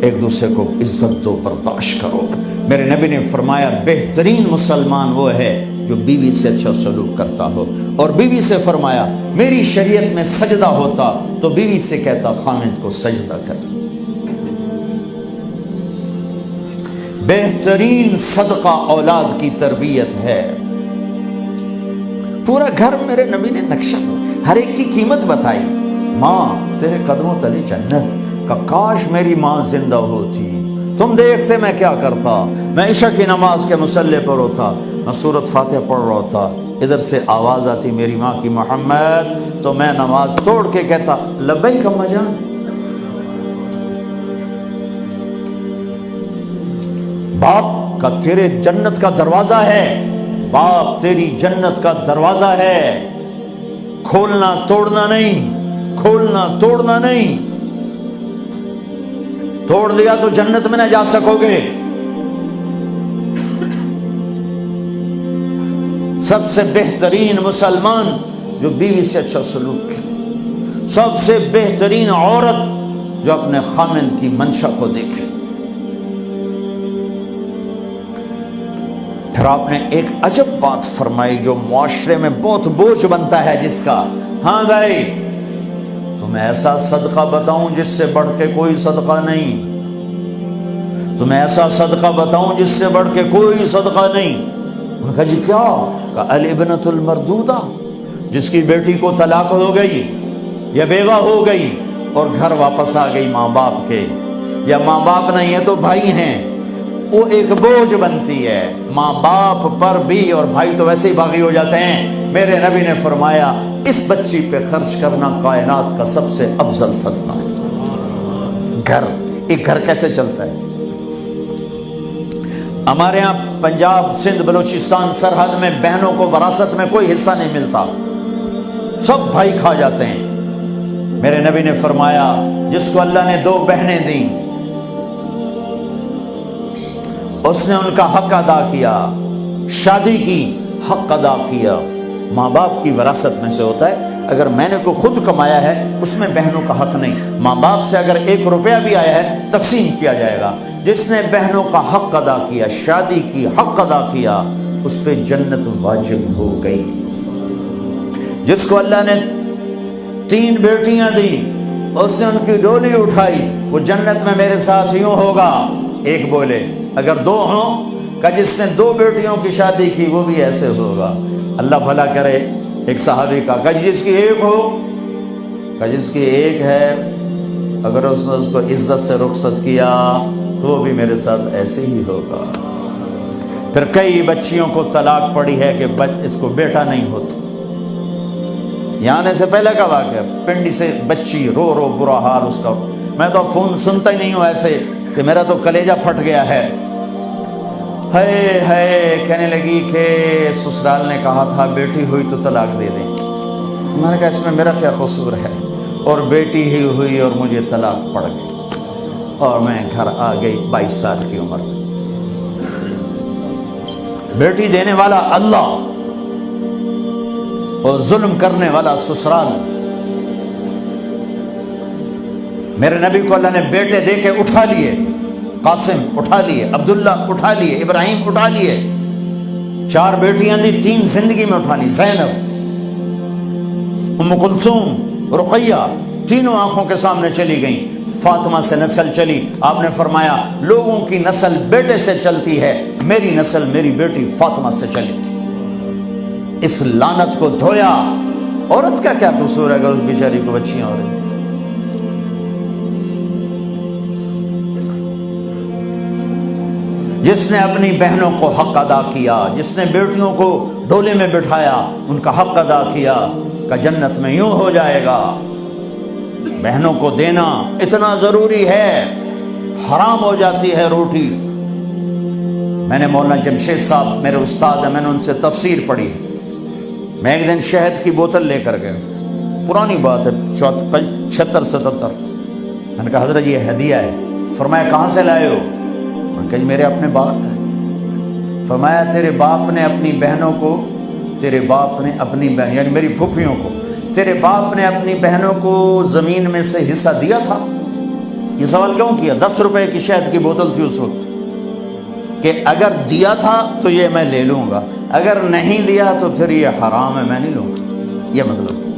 ایک دوسرے کو عزت دو، برداشت کرو۔ میرے نبی نے فرمایا بہترین مسلمان وہ ہے جو بیوی سے اچھا سلوک کرتا ہو، اور بیوی سے فرمایا میری شریعت میں سجدہ ہوتا تو بیوی سے کہتا خامند کو سجدہ کر۔ بہترین صدقہ اولاد کی تربیت ہے۔ پورا گھر میرے نبی نے نقشہ، ہر ایک کی قیمت بتائی۔ ماں تیرے قدموں تلے جنت، کہ کاش میری ماں زندہ ہوتی، تم دیکھتے میں کیا کرتا، میں عشاء کی نماز کے مصلی پر ہوتا، میں سورۃ فاتحہ پڑھ رہا ہوتا، ادھر سے آواز آتی میری ماں کی محمد، تو میں نماز توڑ کے کہتا لبیک اماں جان۔ باپ کا تیرے جنت کا دروازہ ہے، باپ تیری جنت کا دروازہ ہے، کھولنا توڑنا نہیں، کھولنا توڑنا نہیں، توڑ دیا تو جنت میں نہ جا سکو گے۔ سب سے بہترین مسلمان جو بیوی سے اچھا سلوک کرے، سب سے بہترین عورت جو اپنے خامند کی منشا کو دیکھے۔ پھر آپ نے ایک عجب بات فرمائی جو معاشرے میں بہت بوجھ بنتا ہے جس کا، ہاں بھائی تمہیں ایسا صدقہ بتاؤں جس سے بڑھ کے کوئی صدقہ نہیں، تمہیں ایسا صدقہ بتاؤں جس سے بڑھ کے کوئی صدقہ نہیں۔ انہوں نے کہا جی کیا؟ کہ الابنۃ المردودہ، جس کی بیٹی کو طلاق ہو گئی یا بیوہ ہو گئی اور گھر واپس آ گئی ماں باپ کے، یا ماں باپ نہیں ہے تو بھائی ہیں، وہ ایک بوجھ بنتی ہے ماں باپ پر بھی، اور بھائی تو ویسے ہی باغی ہو جاتے ہیں۔ میرے نبی نے فرمایا اس بچی پہ خرچ کرنا کائنات کا سب سے افضل صدقہ ہے۔ گھر، ایک گھر کیسے چلتا ہے؟ ہمارے ہاں پنجاب، سندھ، بلوچستان سرحد میں بہنوں کو وراثت میں کوئی حصہ نہیں ملتا، سب بھائی کھا جاتے ہیں۔ میرے نبی نے فرمایا جس کو اللہ نے 2 بہنیں دیں اس نے ان کا حق ادا کیا، شادی کی حق ادا کیا۔ ماں باپ کی وراثت میں سے ہوتا ہے، اگر میں نے کوئی خود کمایا ہے اس میں بہنوں کا حق نہیں، ماں باپ سے اگر 1 روپیہ بھی آیا ہے تقسیم کیا جائے گا۔ جس نے بہنوں کا حق ادا کیا، شادی کی حق ادا کیا، اس پہ جنت واجب ہو گئی۔ جس کو اللہ نے 3 بیٹیاں دی، اس نے ان کی ڈولی اٹھائی، وہ جنت میں میرے ساتھ یوں ہوگا۔ ایک بولے اگر 2 ہوں، کہ جس نے 2 بیٹیوں کی شادی کی وہ بھی ایسے ہوگا۔ اللہ بھلا کرے۔ ایک صحابی کا کہ جس کی 1 ہو، کہ جس کی 1 ہے، اگر اس نے اس کو عزت سے رخصت کیا تو وہ بھی میرے ساتھ ایسے ہی ہوگا۔ پھر کئی بچیوں کو طلاق پڑی ہے کہ اس کو بیٹا نہیں ہوتا۔ یہاں آنے سے پہلے کا واقعہ، پنڈی سے بچی رو رو برا حال اس کا، میں تو فون سنتا ہی نہیں ہوں ایسے کہ میرا تو کلیجہ پھٹ گیا ہے۔ ہے کہنے لگی کہ سسرال نے کہا تھا بیٹی ہوئی تو طلاق دے دیں۔ میں نے کہا اس میں میرا کیا قصور ہے، اور بیٹی ہی ہوئی اور مجھے طلاق پڑ گئی اور میں گھر آ گئی 22 سال کی عمر میں۔ بیٹی دینے والا اللہ اور ظلم کرنے والا سسرال۔ میرے نبی کو اللہ نے بیٹے دے کے اٹھا لیے، قاسم اٹھا لیے، عبداللہ اٹھا لیے، ابراہیم اٹھا لیے، 4 بیٹیاں دی، 3 زندگی میں اٹھا لی، زینب، ام کلثوم، رقیہ، تینوں آنکھوں کے سامنے چلی گئیں۔ فاطمہ سے نسل چلی، آپ نے فرمایا لوگوں کی نسل بیٹے سے چلتی ہے، میری نسل میری بیٹی فاطمہ سے چلی۔ اس لعنت کو دھویا۔ عورت کا کیا قصور ہے اگر اس بیچاری کو بچیاں ہو رہی؟ جس نے اپنی بہنوں کو حق ادا کیا، جس نے بیٹیوں کو ڈولے میں بٹھایا، ان کا حق ادا کیا، کہ جنت میں یوں ہو جائے گا۔ بہنوں کو دینا اتنا ضروری ہے، حرام ہو جاتی ہے روٹی۔ میں نے مولانا جمشید صاحب میرے استاد ہیں، میں نے ان سے تفسیر پڑھی۔ میں ایک دن شہد کی بوتل لے کر گیا، پرانی بات ہے 76-77۔ میں نے کہا حضرت یہ ہدیہ ہے۔ فرمایا کہاں سے لائے ہو؟ میں نے کہا میرے اپنے باپ کا ہے۔ فرمایا تیرے باپ نے اپنی بہنوں کو، تیرے باپ نے اپنی بہن یعنی میری پھوپھیوں کو، تیرے باپ نے اپنی بہنوں کو زمین میں سے حصہ دیا تھا؟ یہ سوال کیوں کیا؟ 10 روپے کی شہد کی بوتل تھی اس وقت، کہ اگر دیا تھا تو یہ میں لے لوں گا، اگر نہیں دیا تو پھر یہ حرام ہے، میں نہیں لوں گا، یہ مطلب تھا۔